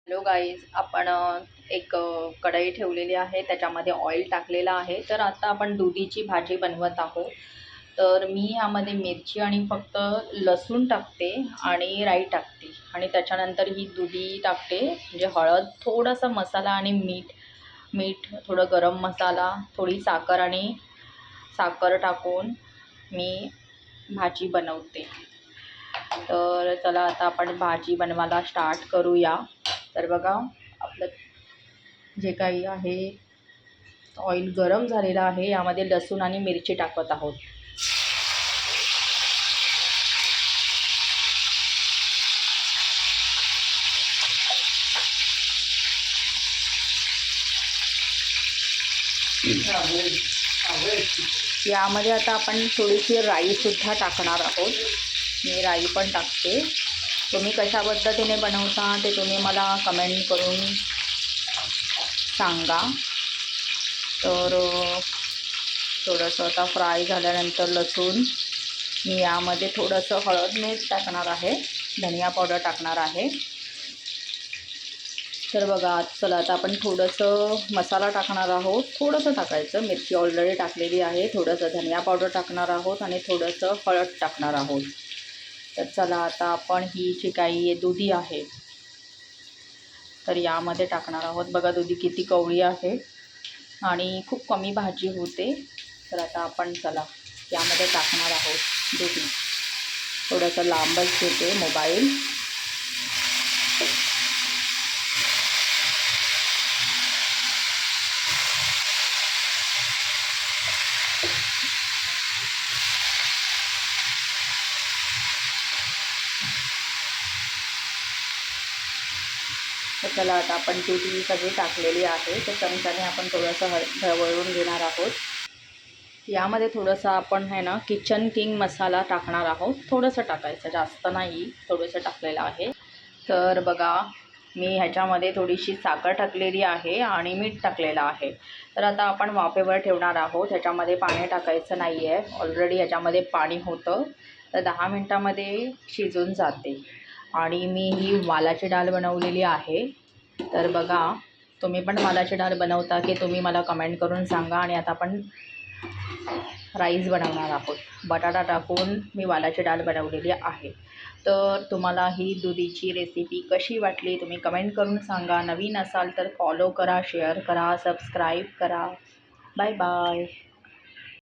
Hello guys, आपण एक कढई ठेवलेली आहे, त्याच्यामध्ये ऑइल टाकलेलं आहे. तर आता आपण दुधीची भाजी बनवत आहोत. तर मी यामध्ये मिरची आणि फक्त लसूण टाकते आणि राई टाकते आणि त्याच्यानंतर ही दुधी टाकते. म्हणजे हळद, थोडासा मसाला आणि मीठ थोडं गरम मसाला, थोडी साखर आणि साखर टाकून मी भाजी बनवते. तर चला आता आपण भाजी बनवायला स्टार्ट करूया. तर बघा, आपलं जे काही आहे ऑइल गरम झालेलं आहे, यामध्ये लसूण आणि मिरची टाकत आहोत. यामध्ये आता आपण थोडीशी राईसुद्धा टाकणार आहोत. मी राई पण टाकते. तुम्ही कशा पद्धतीने बनवता ते तुम्ही मला कमेंट करून सांगा. तर थोडंसं आता फ्राय झाल्यानंतर लसूण मी यामध्ये थोडंसं हळद मीठ टाकणार आहे, धनिया पावडर टाकणार आहे. तर बघा, चला आता आपण थोडंसं मसाला टाकणार आहोत. थोडंसं टाकायचं, मिरची ऑलरेडी टाकलेली आहे. थोडंसं धनिया पावडर टाकणार आहोत आणि थोडंसं हळद टाकणार आहोत. तर चला आता आपण ही जी काही दुधी आहे तर यामध्ये टाकणार आहोत. बघा दुधी किती कवळी आहे आणि खूप कमी भाजी होते. तर आता आपण चला यामध्ये टाकणार आहोत दुधी. थोडंसं लांबच घेते मोबाईल. तर चला आता आपण दुधी सगळी टाकलेली आहे. तर चमच्याने आपण थोडंसं ढवळून घेणार आहोत. यामध्ये थोडंसं आपण आहे ना किचन किंग मसाला टाकणार आहोत. थोडंसं टाकायचं, जास्त नाही, थोडंसं टाकलेलं आहे. तर बघा, मी ह्याच्यामध्ये थोडीशी साखर टाकलेली आहे आणि मीठ टाकलेलं आहे. तर आता आपण वाफेवर ठेवणार आहोत. ह्याच्यामध्ये पाणी टाकायचं नाही आहे. ऑलरेडी ह्याच्यामध्ये पाणी होतं. तर 10 मिनटामध्ये शिजून जाते. आणि मी ही वालाची डाळ बनवलेली आहे. तर बघा, तुम्ही पण वालाची डाळ बनवता की तुम्ही मला कमेंट करून सांगा. आणि आता आपण राईस बनवणार आहोत. बटाटा टाकून मी वालाची डाळ बनवलेली आहे. तर तुम्हाला ही दुधीची रेसिपी कशी वाटली तुम्ही कमेंट करून सांगा. नवीन असाल तर फॉलो करा, शेअर करा, सबस्क्राईब करा. Bye bye.